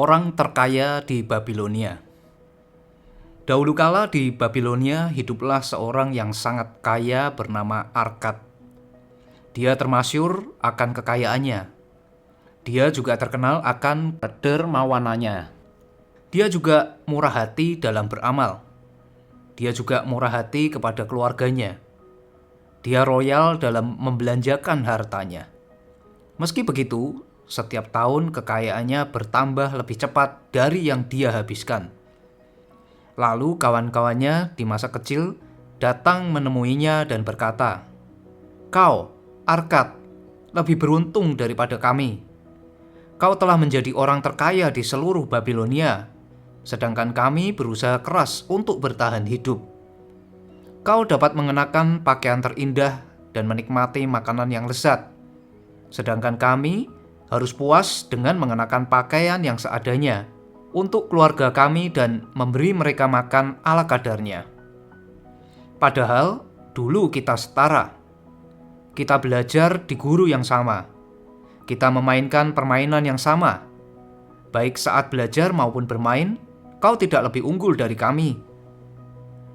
Orang terkaya di Babilonia. Dahulu kala di Babilonia hiduplah seorang yang sangat kaya bernama Arkad. Dia termasyhur akan kekayaannya. Dia juga terkenal akan dermawanannya. Dia juga murah hati dalam beramal. Dia juga murah hati kepada keluarganya. Dia royal dalam membelanjakan hartanya. Meski begitu, setiap tahun kekayaannya bertambah lebih cepat dari yang dia habiskan. Lalu kawan-kawannya di masa kecil datang menemuinya dan berkata, "Kau, Arkad, lebih beruntung daripada kami. Kau telah menjadi orang terkaya di seluruh Babilonia, sedangkan kami berusaha keras untuk bertahan hidup. Kau dapat mengenakan pakaian terindah dan menikmati makanan yang lezat, sedangkan kami harus puas dengan mengenakan pakaian yang seadanya untuk keluarga kami dan memberi mereka makan ala kadarnya. Padahal dulu kita setara. Kita belajar di guru yang sama. Kita memainkan permainan yang sama. Baik saat belajar maupun bermain, kau tidak lebih unggul dari kami.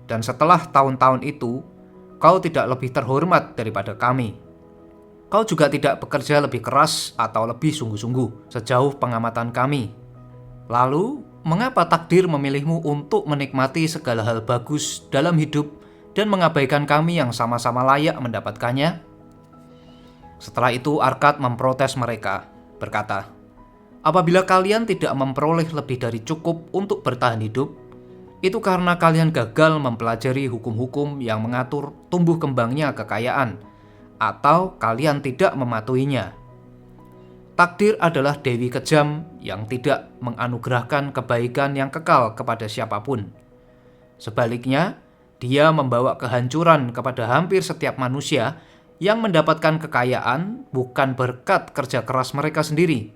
Dan setelah tahun-tahun itu, kau tidak lebih terhormat daripada kami. Kau juga tidak bekerja lebih keras atau lebih sungguh-sungguh sejauh pengamatan kami. Lalu, mengapa takdir memilihmu untuk menikmati segala hal bagus dalam hidup dan mengabaikan kami yang sama-sama layak mendapatkannya?" Setelah itu Arkad memprotes mereka, berkata, "Apabila kalian tidak memperoleh lebih dari cukup untuk bertahan hidup, itu karena kalian gagal mempelajari hukum-hukum yang mengatur tumbuh kembangnya kekayaan, atau kalian tidak mematuhinya. Takdir adalah dewi kejam yang tidak menganugerahkan kebaikan yang kekal kepada siapapun. Sebaliknya, dia membawa kehancuran kepada hampir setiap manusia yang mendapatkan kekayaan bukan berkat kerja keras mereka sendiri.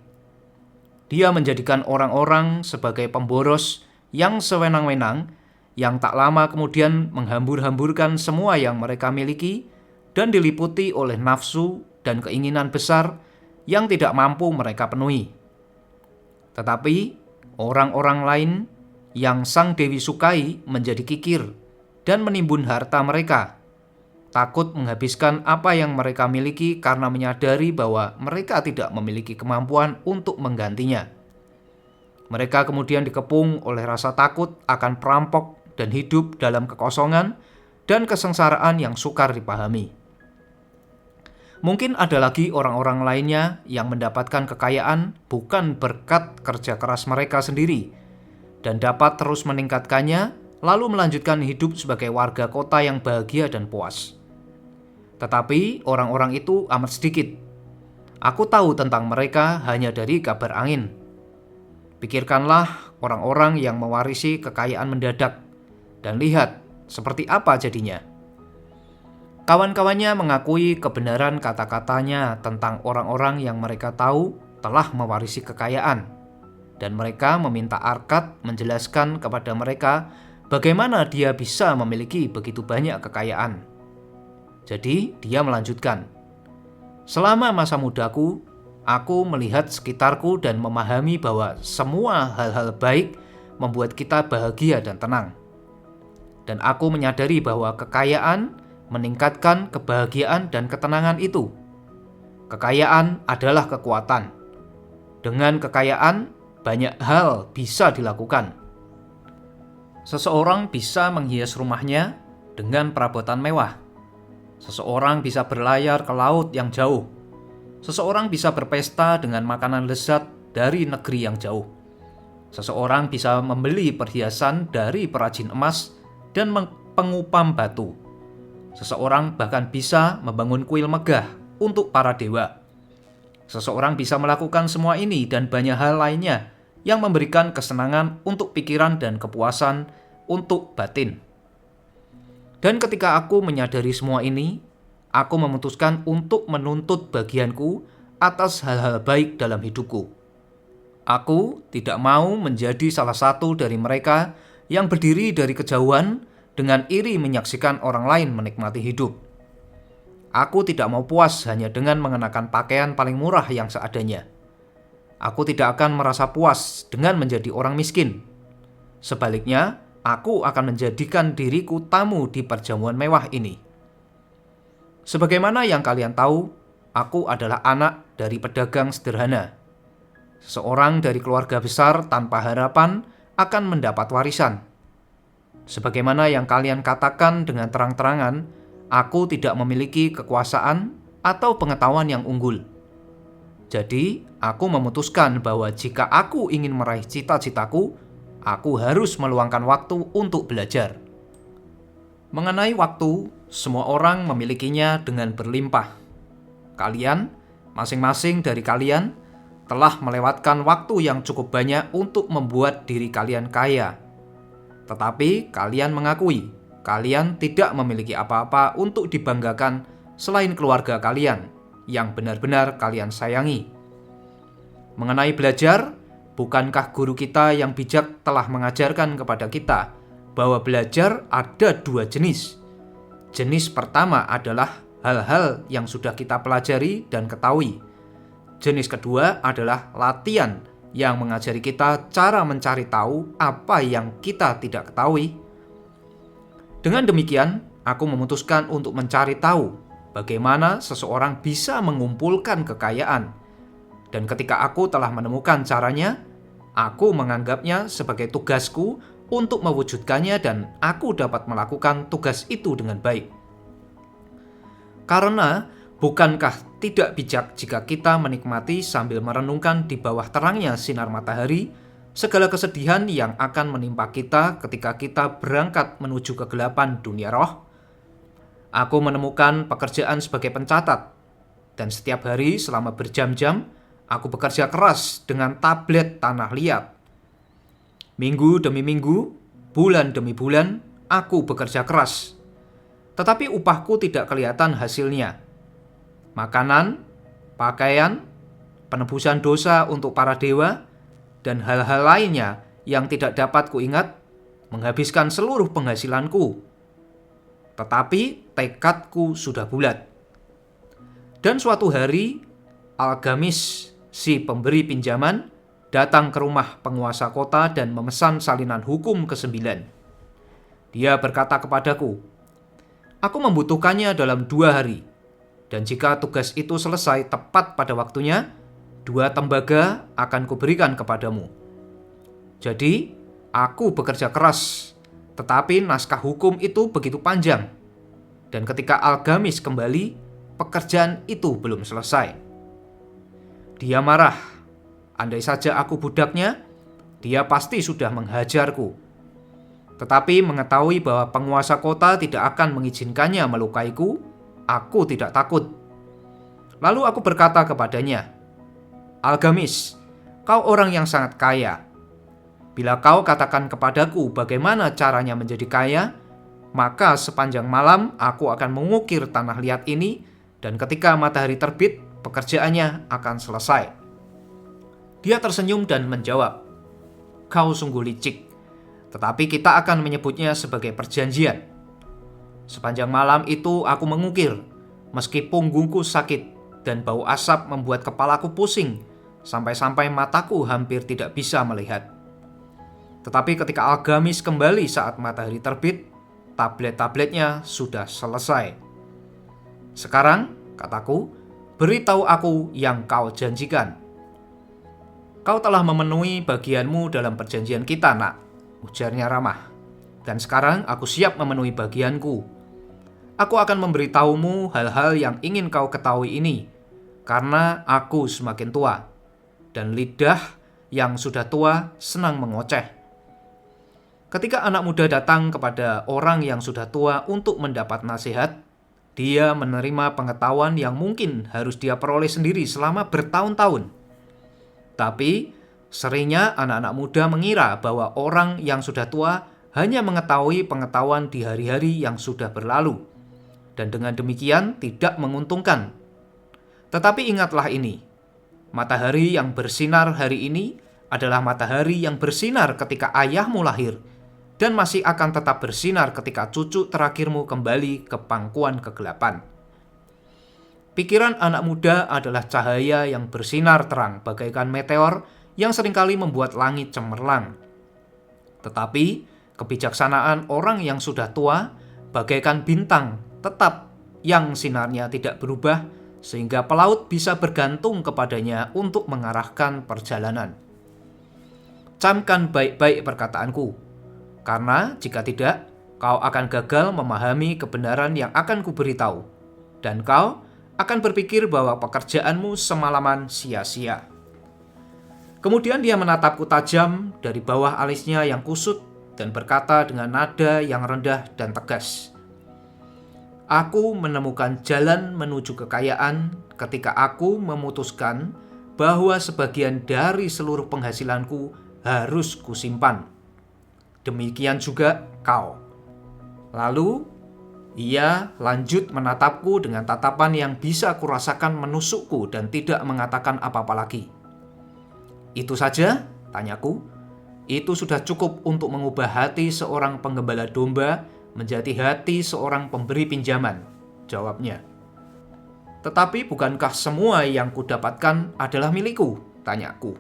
Dia menjadikan orang-orang sebagai pemboros yang sewenang-wenang, yang tak lama kemudian menghambur-hamburkan semua yang mereka miliki dan diliputi oleh nafsu dan keinginan besar yang tidak mampu mereka penuhi. Tetapi orang-orang lain yang sang dewi sukai menjadi kikir dan menimbun harta mereka, takut menghabiskan apa yang mereka miliki karena menyadari bahwa mereka tidak memiliki kemampuan untuk menggantinya. Mereka kemudian dikepung oleh rasa takut akan perampok dan hidup dalam kekosongan dan kesengsaraan yang sukar dipahami. Mungkin ada lagi orang-orang lainnya yang mendapatkan kekayaan bukan berkat kerja keras mereka sendiri dan dapat terus meningkatkannya lalu melanjutkan hidup sebagai warga kota yang bahagia dan puas. Tetapi orang-orang itu amat sedikit. Aku tahu tentang mereka hanya dari kabar angin. Pikirkanlah orang-orang yang mewarisi kekayaan mendadak dan lihat seperti apa jadinya. Kawan-kawannya mengakui kebenaran kata-katanya tentang orang-orang yang mereka tahu telah mewarisi kekayaan, dan mereka meminta Arkad menjelaskan kepada mereka bagaimana dia bisa memiliki begitu banyak kekayaan. Jadi dia melanjutkan, "Selama masa mudaku, aku melihat sekitarku dan memahami bahwa semua hal-hal baik membuat kita bahagia dan tenang. Dan aku menyadari bahwa kekayaan meningkatkan kebahagiaan dan ketenangan itu. Kekayaan adalah kekuatan. Dengan kekayaan, banyak hal bisa dilakukan. Seseorang bisa menghias rumahnya dengan perabotan mewah. Seseorang bisa berlayar ke laut yang jauh. Seseorang bisa berpesta dengan makanan lezat dari negeri yang jauh. Seseorang bisa membeli perhiasan dari perajin emas dan pengupam batu. Seseorang bahkan bisa membangun kuil megah untuk para dewa. Seseorang bisa melakukan semua ini dan banyak hal lainnya yang memberikan kesenangan untuk pikiran dan kepuasan untuk batin. Dan ketika aku menyadari semua ini, aku memutuskan untuk menuntut bagianku atas hal-hal baik dalam hidupku. Aku tidak mau menjadi salah satu dari mereka yang berdiri dari kejauhan dengan iri menyaksikan orang lain menikmati hidup. Aku tidak mau puas hanya dengan mengenakan pakaian paling murah yang seadanya. Aku tidak akan merasa puas dengan menjadi orang miskin. Sebaliknya, aku akan menjadikan diriku tamu di perjamuan mewah ini. Sebagaimana yang kalian tahu, aku adalah anak dari pedagang sederhana. Seorang dari keluarga besar tanpa harapan akan mendapat warisan. Sebagaimana yang kalian katakan dengan terang-terangan, aku tidak memiliki kekuasaan atau pengetahuan yang unggul. Jadi, aku memutuskan bahwa jika aku ingin meraih cita-citaku, aku harus meluangkan waktu untuk belajar. Mengenai waktu, semua orang memilikinya dengan berlimpah. Kalian, masing-masing dari kalian, telah melewatkan waktu yang cukup banyak untuk membuat diri kalian kaya. Tetapi kalian mengakui, kalian tidak memiliki apa-apa untuk dibanggakan selain keluarga kalian yang benar-benar kalian sayangi. Mengenai belajar, bukankah guru kita yang bijak telah mengajarkan kepada kita bahwa belajar ada dua jenis? Jenis pertama adalah hal-hal yang sudah kita pelajari dan ketahui. Jenis kedua adalah latihan yang mengajari kita cara mencari tahu apa yang kita tidak ketahui. Dengan demikian, aku memutuskan untuk mencari tahu bagaimana seseorang bisa mengumpulkan kekayaan. Dan ketika aku telah menemukan caranya, aku menganggapnya sebagai tugasku untuk mewujudkannya dan aku dapat melakukan tugas itu dengan baik. Karena bukankah tidak bijak jika kita menikmati sambil merenungkan di bawah terangnya sinar matahari segala kesedihan yang akan menimpa kita ketika kita berangkat menuju kegelapan dunia roh? Aku menemukan pekerjaan sebagai pencatat, dan setiap hari selama berjam-jam, aku bekerja keras dengan tablet tanah liat. Minggu demi minggu, bulan demi bulan, aku bekerja keras. Tetapi upahku tidak kelihatan hasilnya. Makanan, pakaian, penebusan dosa untuk para dewa, dan hal-hal lainnya yang tidak dapat kuingat menghabiskan seluruh penghasilanku. Tetapi tekadku sudah bulat. Dan suatu hari, Algamis, si pemberi pinjaman, datang ke rumah penguasa kota dan memesan salinan hukum ke-9. Dia berkata kepadaku, "Aku membutuhkannya dalam 2 hari, dan jika tugas itu selesai tepat pada waktunya, 2 tembaga akan kuberikan kepadamu." Jadi, aku bekerja keras, tetapi naskah hukum itu begitu panjang. Dan ketika Algamis kembali, pekerjaan itu belum selesai. Dia marah. Andai saja aku budaknya, dia pasti sudah menghajarku. Tetapi mengetahui bahwa penguasa kota tidak akan mengizinkannya melukaiku, aku tidak takut. Lalu aku berkata kepadanya, "Algamis, kau orang yang sangat kaya. Bila kau katakan kepadaku bagaimana caranya menjadi kaya, maka sepanjang malam aku akan mengukir tanah liat ini, dan ketika matahari terbit, pekerjaannya akan selesai." Dia tersenyum dan menjawab, "Kau sungguh licik, tetapi kita akan menyebutnya sebagai perjanjian." Sepanjang malam itu aku mengukir, meski punggungku sakit dan bau asap membuat kepalaku pusing, sampai-sampai mataku hampir tidak bisa melihat. Tetapi ketika Algamis kembali saat matahari terbit, tablet-tabletnya sudah selesai. "Sekarang," kataku, "beritahu aku yang kau janjikan." "Kau telah memenuhi bagianmu dalam perjanjian kita, nak," ujarnya ramah. "Dan sekarang aku siap memenuhi bagianku. Aku akan memberitahumu hal-hal yang ingin kau ketahui ini, karena aku semakin tua, dan lidah yang sudah tua senang mengoceh. Ketika anak muda datang kepada orang yang sudah tua untuk mendapat nasihat, dia menerima pengetahuan yang mungkin harus dia peroleh sendiri selama bertahun-tahun. Tapi seringnya anak-anak muda mengira bahwa orang yang sudah tua hanya mengetahui pengetahuan di hari-hari yang sudah berlalu, dan dengan demikian tidak menguntungkan. Tetapi ingatlah ini, matahari yang bersinar hari ini adalah matahari yang bersinar ketika ayahmu lahir, dan masih akan tetap bersinar ketika cucu terakhirmu kembali ke pangkuan kegelapan. Pikiran anak muda adalah cahaya yang bersinar terang bagaikan meteor yang seringkali membuat langit cemerlang. Tetapi kebijaksanaan orang yang sudah tua bagaikan bintang tetap yang sinarnya tidak berubah, sehingga pelaut bisa bergantung kepadanya untuk mengarahkan perjalanan. Camkan baik-baik perkataanku, karena jika tidak, kau akan gagal memahami kebenaran yang akan kuberitahu, dan kau akan berpikir bahwa pekerjaanmu semalaman sia-sia. Kemudian dia menatapku tajam dari bawah alisnya yang kusut dan berkata dengan nada yang rendah dan tegas, "Aku menemukan jalan menuju kekayaan ketika aku memutuskan bahwa sebagian dari seluruh penghasilanku harus kusimpan. Demikian juga kau." Lalu ia lanjut menatapku dengan tatapan yang bisa kurasakan menusukku dan tidak mengatakan apa-apa lagi. "Itu saja?" tanyaku. "Itu sudah cukup untuk mengubah hati seorang penggembala domba menjadi hati seorang pemberi pinjaman," jawabnya. "Tetapi bukankah semua yang kudapatkan adalah milikku?" tanyaku.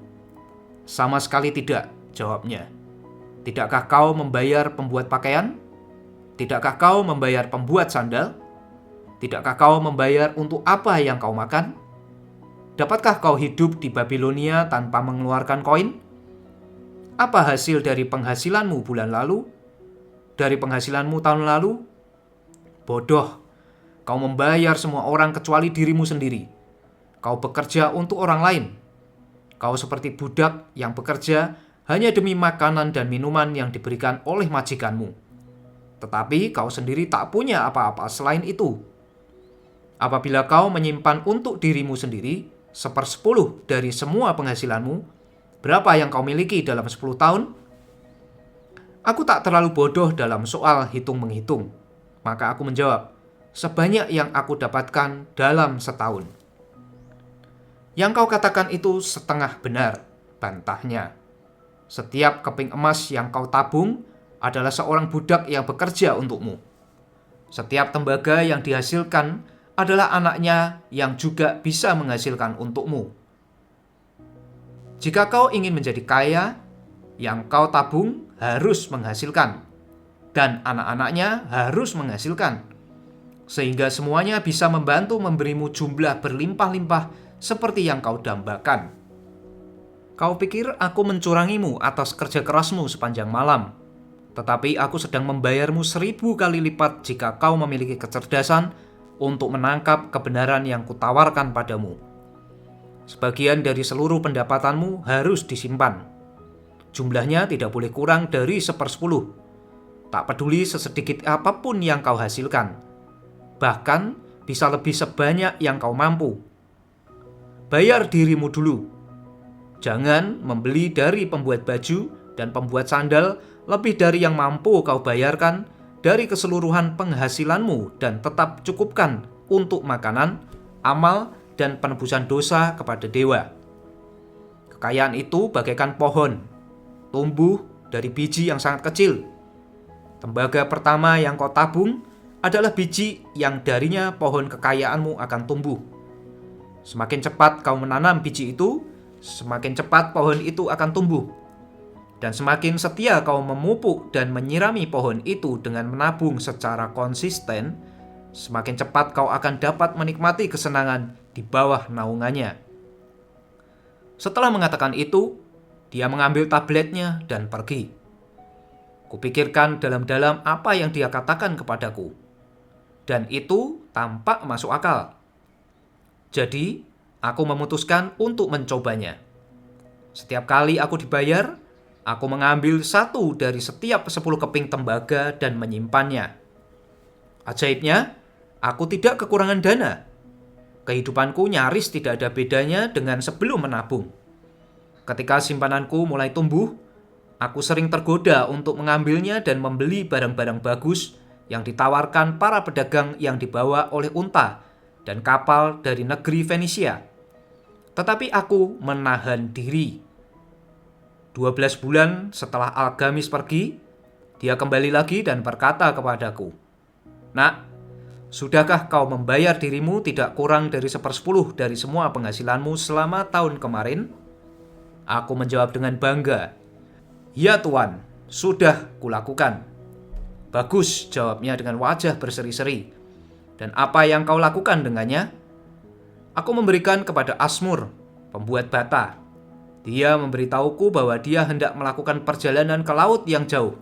"Sama sekali tidak," jawabnya. "Tidakkah kau membayar pembuat pakaian? Tidakkah kau membayar pembuat sandal? Tidakkah kau membayar untuk apa yang kau makan? Dapatkah kau hidup di Babilonia tanpa mengeluarkan koin? Apa hasil dari penghasilanmu bulan lalu? Dari penghasilanmu tahun lalu? Bodoh, kau membayar semua orang kecuali dirimu sendiri. Kau bekerja untuk orang lain. Kau seperti budak yang bekerja hanya demi makanan dan minuman yang diberikan oleh majikanmu. Tetapi kau sendiri tak punya apa-apa selain itu. Apabila kau menyimpan untuk dirimu sendiri 1/10 dari semua penghasilanmu, berapa yang kau miliki dalam 10 tahun? Aku tak terlalu bodoh dalam soal hitung-menghitung. Maka aku menjawab, sebanyak yang aku dapatkan dalam setahun. Yang kau katakan itu setengah benar, bantahnya. Setiap keping emas yang kau tabung adalah seorang budak yang bekerja untukmu. Setiap tembaga yang dihasilkan adalah anaknya yang juga bisa menghasilkan untukmu. Jika kau ingin menjadi kaya, yang kau tabung harus menghasilkan, dan anak-anaknya harus menghasilkan, sehingga semuanya bisa membantu memberimu jumlah berlimpah-limpah seperti yang kau dambakan. Kau pikir aku mencurangimu atas kerja kerasmu sepanjang malam, tetapi aku sedang membayarmu 1000 kali lipat jika kau memiliki kecerdasan untuk menangkap kebenaran yang kutawarkan padamu. Sebagian dari seluruh pendapatanmu harus disimpan. Jumlahnya tidak boleh kurang dari 1/10. Tak peduli sesedikit apapun yang kau hasilkan. Bahkan bisa lebih sebanyak yang kau mampu. Bayar dirimu dulu. Jangan membeli dari pembuat baju dan pembuat sandal lebih dari yang mampu kau bayarkan dari keseluruhan penghasilanmu, dan tetap cukupkan untuk makanan, amal, dan penebusan dosa kepada dewa. Kekayaan itu bagaikan pohon, tumbuh dari biji yang sangat kecil. Tembaga pertama yang kau tabung adalah biji yang darinya pohon kekayaanmu akan tumbuh. Semakin cepat kau menanam biji itu, semakin cepat pohon itu akan tumbuh. Dan semakin setia kau memupuk dan menyirami pohon itu dengan menabung secara konsisten, semakin cepat kau akan dapat menikmati kesenangan di bawah naungannya. Setelah mengatakan itu, dia mengambil tabletnya dan pergi. Kupikirkan dalam-dalam apa yang dia katakan kepadaku, dan itu tampak masuk akal. Jadi, aku memutuskan untuk mencobanya. Setiap kali aku dibayar, aku mengambil 1 dari setiap 10 keping tembaga dan menyimpannya. Ajaibnya, aku tidak kekurangan dana. Kehidupanku nyaris tidak ada bedanya dengan sebelum menabung. Ketika simpananku mulai tumbuh, aku sering tergoda untuk mengambilnya dan membeli barang-barang bagus yang ditawarkan para pedagang yang dibawa oleh unta dan kapal dari negeri Fenisia. Tetapi aku menahan diri. 12 bulan setelah Algamis pergi, dia kembali lagi dan berkata kepadaku, "Nak, Sudahkah kau membayar dirimu tidak kurang dari 1/10 dari semua penghasilanmu selama tahun kemarin? Aku menjawab dengan bangga, "Ya Tuan, sudah kulakukan." "Bagus," jawabnya dengan wajah berseri-seri. "Dan apa yang kau lakukan dengannya?" Aku memberikan kepada Asmur, pembuat bata. Dia memberitahuku bahwa dia hendak melakukan perjalanan ke laut yang jauh.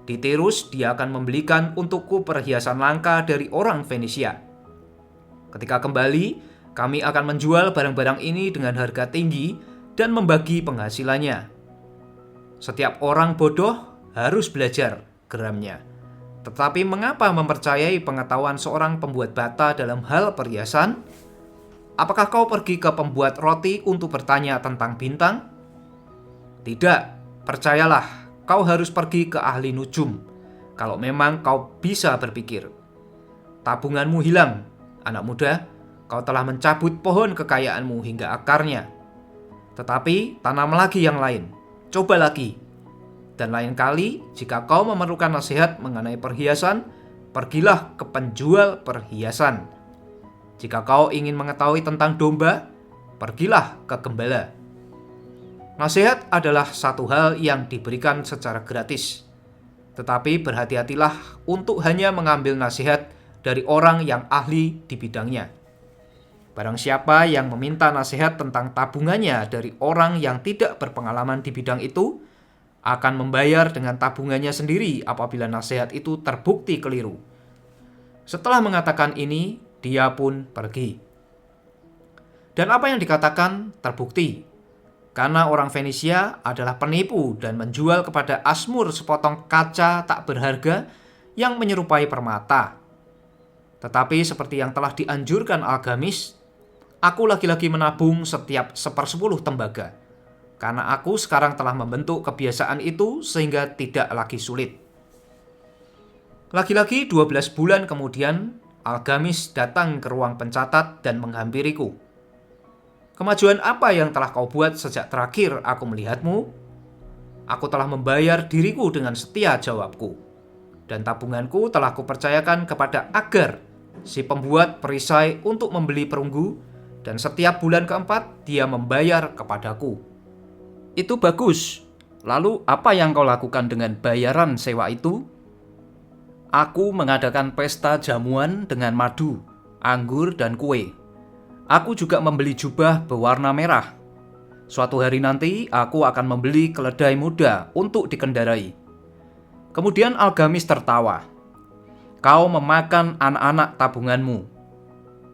Di Tirus, dia akan membelikan untukku perhiasan langka dari orang Fenisia. Ketika kembali, kami akan menjual barang-barang ini dengan harga tinggi dan membagi penghasilannya. "Setiap orang bodoh harus belajar," geramnya. "Tetapi mengapa mempercayai pengetahuan seorang pembuat bata dalam hal perhiasan? Apakah kau pergi ke pembuat roti untuk bertanya tentang bintang? Tidak, percayalah. Kau harus pergi ke ahli nujum, kalau memang kau bisa berpikir. Tabunganmu hilang, anak muda. Kau telah mencabut pohon kekayaanmu hingga akarnya. Tetapi tanam lagi yang lain, coba lagi. Dan lain kali, jika kau memerlukan nasihat mengenai perhiasan, pergilah ke penjual perhiasan. Jika kau ingin mengetahui tentang domba, pergilah ke gembala." Nasihat adalah satu hal yang diberikan secara gratis. Tetapi berhati-hatilah untuk hanya mengambil nasihat dari orang yang ahli di bidangnya. Barang siapa yang meminta nasihat tentang tabungannya dari orang yang tidak berpengalaman di bidang itu, akan membayar dengan tabungannya sendiri apabila nasihat itu terbukti keliru. Setelah mengatakan ini, dia pun pergi. Dan apa yang dikatakan terbukti. Karena orang Fenisia adalah penipu dan menjual kepada Asmur sepotong kaca tak berharga yang menyerupai permata. Tetapi seperti yang telah dianjurkan Algamis, aku lagi-lagi menabung setiap 1/10 tembaga. Karena aku sekarang telah membentuk kebiasaan itu sehingga tidak lagi sulit. Lagi-lagi 12 bulan kemudian, Algamis datang ke ruang pencatat dan menghampiriku. "Kemajuan apa yang telah kau buat sejak terakhir aku melihatmu?" "Aku telah membayar diriku dengan setia," jawabku. "Dan tabunganku telah kupercayakan kepada Agar, si pembuat perisai untuk membeli perunggu, dan setiap bulan keempat dia membayar kepadaku." "Itu bagus. Lalu apa yang kau lakukan dengan bayaran sewa itu?" "Aku mengadakan pesta jamuan dengan madu, anggur, dan kue. Aku juga membeli jubah berwarna merah. Suatu hari nanti aku akan membeli keledai muda untuk dikendarai." Kemudian Algamis tertawa. "Kau memakan anak-anak tabunganmu.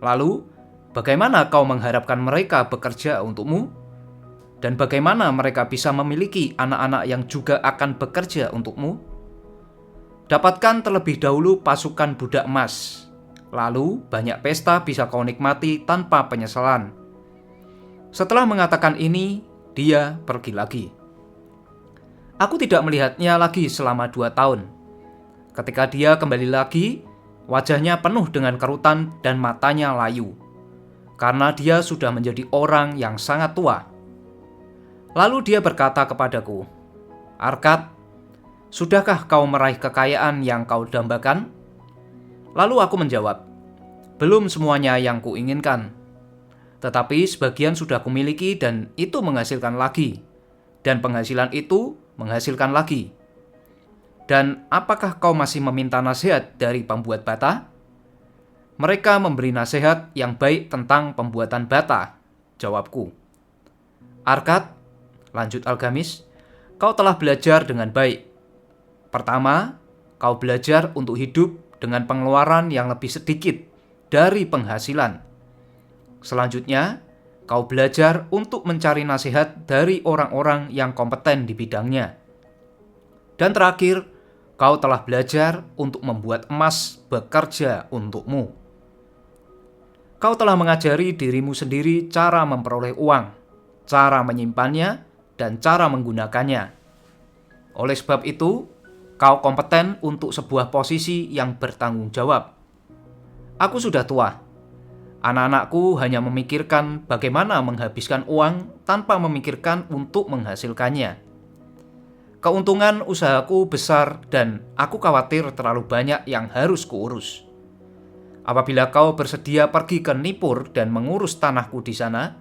Lalu, bagaimana kau mengharapkan mereka bekerja untukmu? Dan bagaimana mereka bisa memiliki anak-anak yang juga akan bekerja untukmu? Dapatkan terlebih dahulu pasukan budak emas. Lalu banyak pesta bisa kau nikmati tanpa penyesalan." Setelah mengatakan ini, dia pergi lagi. Aku tidak melihatnya lagi selama 2 tahun. Ketika dia kembali lagi, wajahnya penuh dengan kerutan dan matanya layu. Karena dia sudah menjadi orang yang sangat tua. Lalu dia berkata kepadaku, "Arkad, sudahkah kau meraih kekayaan yang kau dambakan?" Lalu aku menjawab, "Belum semuanya yang kuinginkan. Tetapi sebagian sudah kumiliki dan itu menghasilkan lagi. Dan penghasilan itu menghasilkan lagi." "Dan apakah kau masih meminta nasihat dari pembuat bata?" "Mereka memberi nasihat yang baik tentang pembuatan bata," jawabku. "Arkad," lanjut Algamis, "kau telah belajar dengan baik. Pertama, kau belajar untuk hidup dengan pengeluaran yang lebih sedikit dari penghasilan. Selanjutnya, kau belajar untuk mencari nasihat dari orang-orang yang kompeten di bidangnya. Dan terakhir, kau telah belajar untuk membuat emas bekerja untukmu. Kau telah mengajari dirimu sendiri cara memperoleh uang, cara menyimpannya, dan cara menggunakannya. Oleh sebab itu, kau kompeten untuk sebuah posisi yang bertanggung jawab. Aku sudah tua. Anak-anakku hanya memikirkan bagaimana menghabiskan uang tanpa memikirkan untuk menghasilkannya. Keuntungan usahaku besar dan aku khawatir terlalu banyak yang harus kuurus. Apabila kau bersedia pergi ke Nippur dan mengurus tanahku di sana,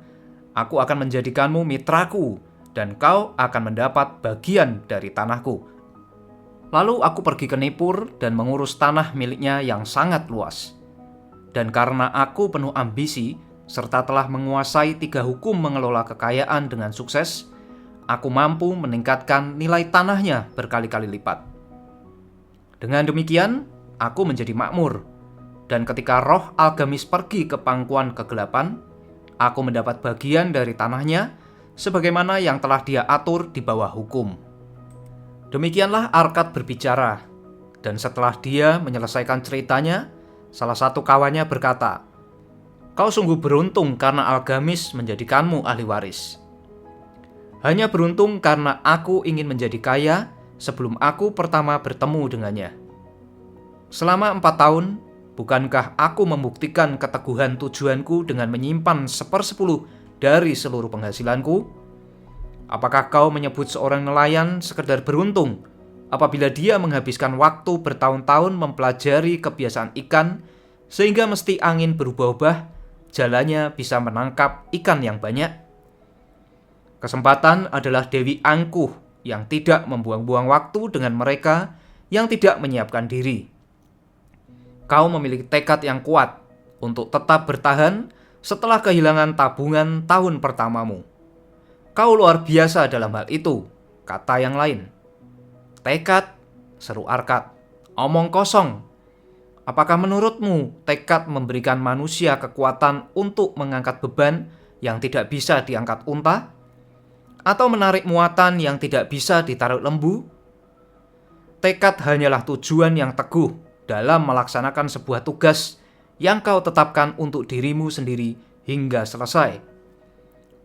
aku akan menjadikanmu mitraku, dan kau akan mendapat bagian dari tanahku. Lalu aku pergi ke Nippur dan mengurus tanah miliknya yang sangat luas. Dan karena aku penuh ambisi, serta telah menguasai 3 hukum mengelola kekayaan dengan sukses, aku mampu meningkatkan nilai tanahnya berkali-kali lipat. Dengan demikian, aku menjadi makmur. Dan ketika roh algamis pergi ke pangkuan kegelapan, aku mendapat bagian dari tanahnya sebagaimana yang telah dia atur di bawah hukum. Demikianlah Arkad berbicara, dan setelah dia menyelesaikan ceritanya, salah satu kawannya berkata, "Kau sungguh beruntung karena Algamis menjadikanmu ahli waris. Hanya beruntung karena aku ingin menjadi kaya sebelum aku pertama bertemu dengannya. Selama 4 tahun, bukankah aku membuktikan keteguhan tujuanku dengan menyimpan 1/10 dari seluruh penghasilanku? Apakah kau menyebut seorang nelayan sekedar beruntung apabila dia menghabiskan waktu bertahun-tahun mempelajari kebiasaan ikan sehingga mesti angin berubah-ubah, jalannya bisa menangkap ikan yang banyak? Kesempatan adalah dewi angkuh yang tidak membuang-buang waktu dengan mereka yang tidak menyiapkan diri. Kau memiliki tekad yang kuat untuk tetap bertahan setelah kehilangan tabungan tahun pertamamu. Kau luar biasa dalam hal itu, kata yang lain. Tekad, seru Arkad. Omong kosong. Apakah menurutmu tekad memberikan manusia kekuatan untuk mengangkat beban yang tidak bisa diangkat unta? Atau menarik muatan yang tidak bisa ditarik lembu? Tekad hanyalah tujuan yang teguh dalam melaksanakan sebuah tugas yang kau tetapkan untuk dirimu sendiri hingga selesai.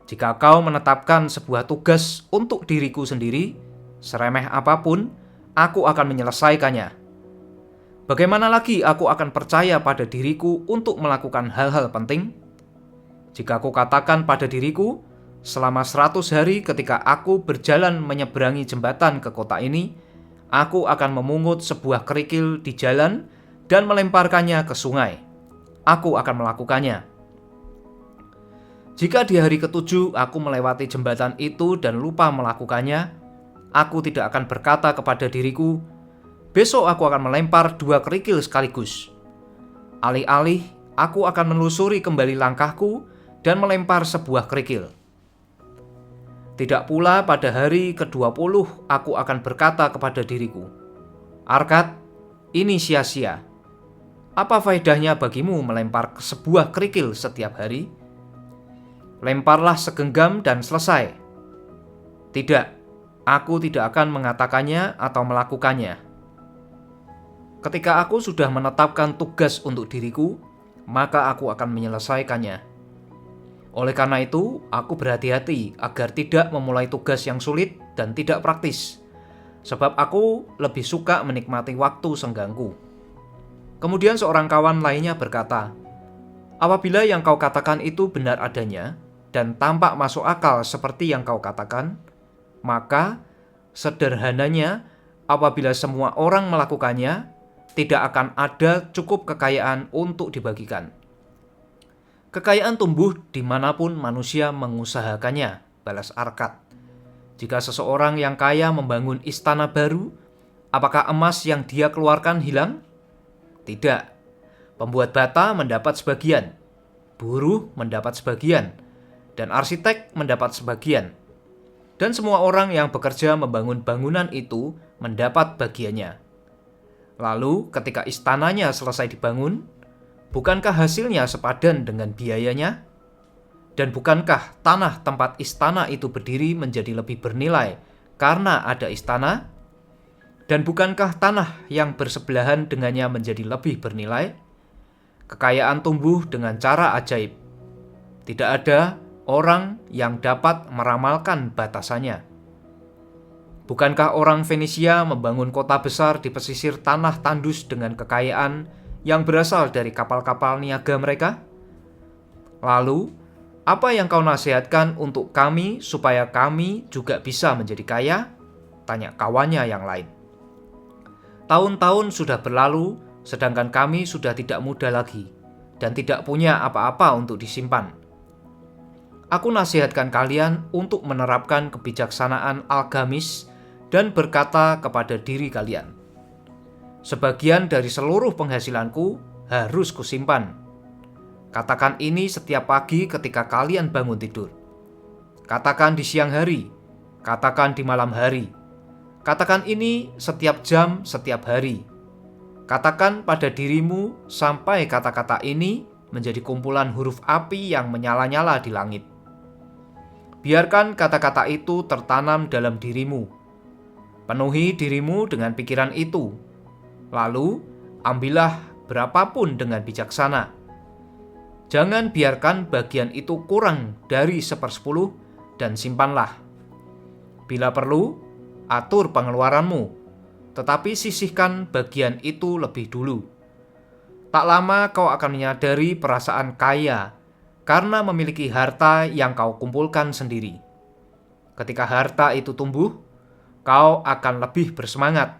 Jika kau menetapkan sebuah tugas untuk diriku sendiri, seremeh apapun, aku akan menyelesaikannya. Bagaimana lagi aku akan percaya pada diriku untuk melakukan hal-hal penting? Jika aku katakan pada diriku, selama 100 hari ketika aku berjalan menyeberangi jembatan ke kota ini, aku akan memungut sebuah kerikil di jalan dan melemparkannya ke sungai. Aku akan melakukannya. Jika di hari ke-7 aku melewati jembatan itu dan lupa melakukannya, aku tidak akan berkata kepada diriku, besok aku akan melempar 2 kerikil sekaligus. Alih-alih, aku akan menelusuri kembali langkahku dan melempar sebuah kerikil. Tidak pula pada hari ke-20 aku akan berkata kepada diriku, Arkad, ini sia-sia. Apa faedahnya bagimu melempar sebuah kerikil setiap hari? Lemparlah segenggam dan selesai. Tidak, aku tidak akan mengatakannya atau melakukannya. Ketika aku sudah menetapkan tugas untuk diriku, maka aku akan menyelesaikannya. Oleh karena itu, aku berhati-hati agar tidak memulai tugas yang sulit dan tidak praktis, sebab aku lebih suka menikmati waktu senggangku. Kemudian seorang kawan lainnya berkata, apabila yang kau katakan itu benar adanya, dan tampak masuk akal seperti yang kau katakan, maka sederhananya apabila semua orang melakukannya, tidak akan ada cukup kekayaan untuk dibagikan. Kekayaan tumbuh dimanapun manusia mengusahakannya, balas Arkad. Jika seseorang yang kaya membangun istana baru, apakah emas yang dia keluarkan hilang? Tidak. Pembuat bata mendapat sebagian, buruh mendapat sebagian, dan arsitek mendapat sebagian. Dan semua orang yang bekerja membangun bangunan itu mendapat bagiannya. Lalu ketika istananya selesai dibangun, bukankah hasilnya sepadan dengan biayanya? Dan bukankah tanah tempat istana itu berdiri menjadi lebih bernilai karena ada istana? Dan bukankah tanah yang bersebelahan dengannya menjadi lebih bernilai? Kekayaan tumbuh dengan cara ajaib. Tidak ada orang yang dapat meramalkan batasannya. Bukankah orang Fenisia membangun kota besar di pesisir tanah tandus dengan kekayaan yang berasal dari kapal-kapal niaga mereka? Lalu, apa yang kau nasihatkan untuk kami supaya kami juga bisa menjadi kaya? Tanya kawannya yang lain. Tahun-tahun sudah berlalu sedangkan kami sudah tidak muda lagi dan tidak punya apa-apa untuk disimpan. Aku nasihatkan kalian untuk menerapkan kebijaksanaan algamis dan berkata kepada diri kalian, sebagian dari seluruh penghasilanku harus kusimpan. Katakan ini setiap pagi ketika kalian bangun tidur. Katakan di siang hari, katakan di malam hari. Katakan ini setiap jam, setiap hari. Katakan pada dirimu sampai kata-kata ini menjadi kumpulan huruf api yang menyala-nyala di langit. Biarkan kata-kata itu tertanam dalam dirimu. Penuhi dirimu dengan pikiran itu. Lalu, ambillah berapapun dengan bijaksana. Jangan biarkan bagian itu kurang dari 1/10 dan simpanlah. Bila perlu, atur pengeluaranmu, tetapi sisihkan bagian itu lebih dulu. Tak lama kau akan menyadari perasaan kaya karena memiliki harta yang kau kumpulkan sendiri. Ketika harta itu tumbuh, kau akan lebih bersemangat.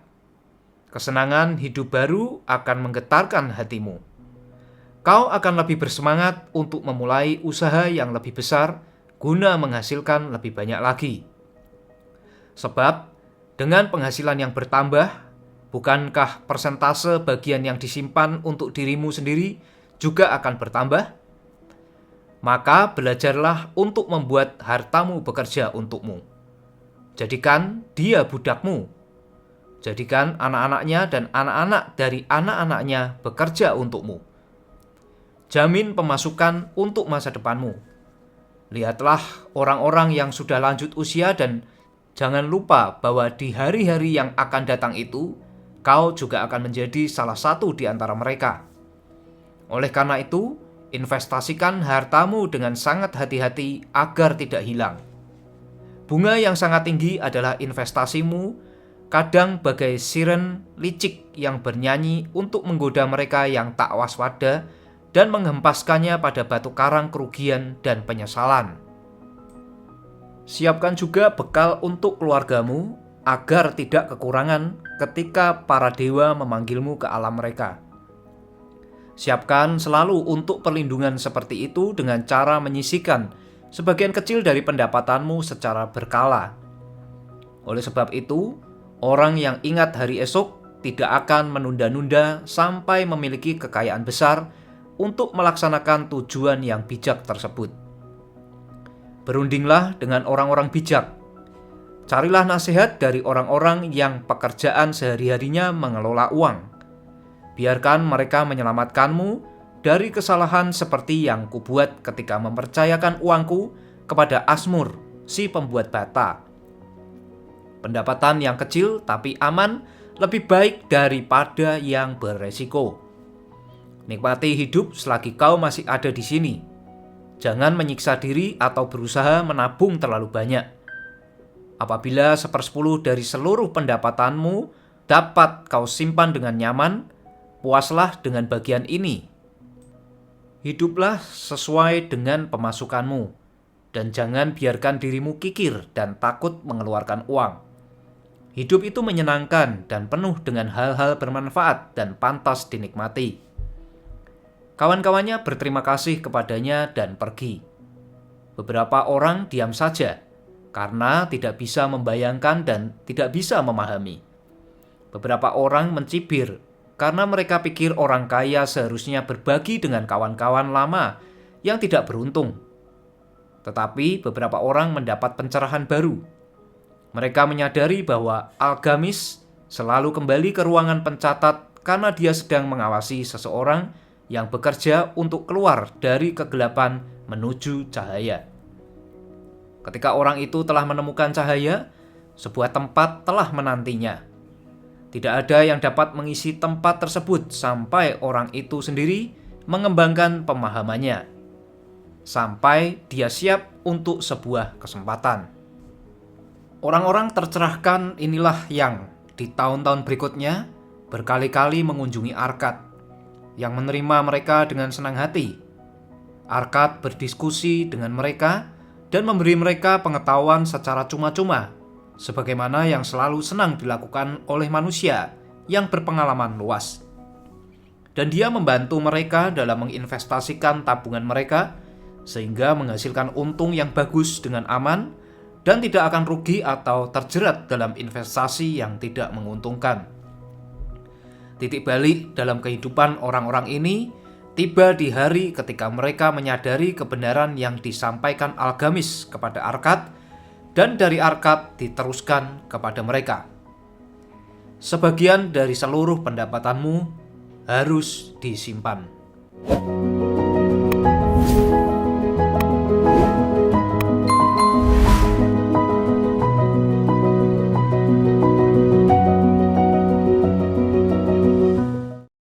Kesenangan hidup baru akan menggetarkan hatimu. Kau akan lebih bersemangat untuk memulai usaha yang lebih besar guna menghasilkan lebih banyak lagi. Sebab, dengan penghasilan yang bertambah, bukankah persentase bagian yang disimpan untuk dirimu sendiri juga akan bertambah? Maka belajarlah untuk membuat hartamu bekerja untukmu. Jadikan dia budakmu. Jadikan anak-anaknya dan anak-anak dari anak-anaknya bekerja untukmu. Jamin pemasukan untuk masa depanmu. Lihatlah orang-orang yang sudah lanjut usia dan jangan lupa bahwa di hari-hari yang akan datang itu, kau juga akan menjadi salah satu di antara mereka. Oleh karena itu, investasikan hartamu dengan sangat hati-hati agar tidak hilang. Bunga yang sangat tinggi adalah investasimu, kadang bagai siren licik yang bernyanyi untuk menggoda mereka yang tak waspada dan menghempaskannya pada batu karang kerugian dan penyesalan. Siapkan juga bekal untuk keluargamu agar tidak kekurangan ketika para dewa memanggilmu ke alam mereka. Siapkan selalu untuk perlindungan seperti itu dengan cara menyisihkan sebagian kecil dari pendapatanmu secara berkala. Oleh sebab itu, orang yang ingat hari esok tidak akan menunda-nunda sampai memiliki kekayaan besar untuk melaksanakan tujuan yang bijak tersebut. Berundinglah dengan orang-orang bijak. Carilah nasihat dari orang-orang yang pekerjaan sehari-harinya mengelola uang. Biarkan mereka menyelamatkanmu dari kesalahan seperti yang kubuat ketika mempercayakan uangku kepada Asmur, si pembuat bata. Pendapatan yang kecil tapi aman lebih baik daripada yang beresiko. Nikmati hidup selagi kau masih ada di sini. Jangan menyiksa diri atau berusaha menabung terlalu banyak. Apabila 1/10 dari seluruh pendapatanmu dapat kau simpan dengan nyaman, puaslah dengan bagian ini. Hiduplah sesuai dengan pemasukanmu, dan jangan biarkan dirimu kikir dan takut mengeluarkan uang. Hidup itu menyenangkan dan penuh dengan hal-hal bermanfaat dan pantas dinikmati. Kawan-kawannya berterima kasih kepadanya dan pergi. Beberapa orang diam saja karena tidak bisa membayangkan dan tidak bisa memahami. Beberapa orang mencibir karena mereka pikir orang kaya seharusnya berbagi dengan kawan-kawan lama yang tidak beruntung. Tetapi beberapa orang mendapat pencerahan baru. Mereka menyadari bahwa algamis selalu kembali ke ruangan pencatat karena dia sedang mengawasi seseorang yang bekerja untuk keluar dari kegelapan menuju cahaya. Ketika orang itu telah menemukan cahaya, sebuah tempat telah menantinya. Tidak ada yang dapat mengisi tempat tersebut sampai orang itu sendiri mengembangkan pemahamannya, sampai dia siap untuk sebuah kesempatan. Orang-orang tercerahkan inilah yang di tahun-tahun berikutnya berkali-kali mengunjungi Arkad, yang menerima mereka dengan senang hati. Arkad berdiskusi dengan mereka dan memberi mereka pengetahuan secara cuma-cuma, sebagaimana yang selalu senang dilakukan oleh manusia yang berpengalaman luas. dan dia membantu mereka dalam menginvestasikan tabungan mereka sehingga menghasilkan untung yang bagus dengan aman dan tidak akan rugi atau terjerat dalam investasi yang tidak menguntungkan. Titik balik dalam kehidupan orang-orang ini tiba di hari ketika mereka menyadari kebenaran yang disampaikan Algamis kepada Arkad, dan dari Arkad diteruskan kepada mereka. Sebagian dari seluruh pendapatanmu harus disimpan.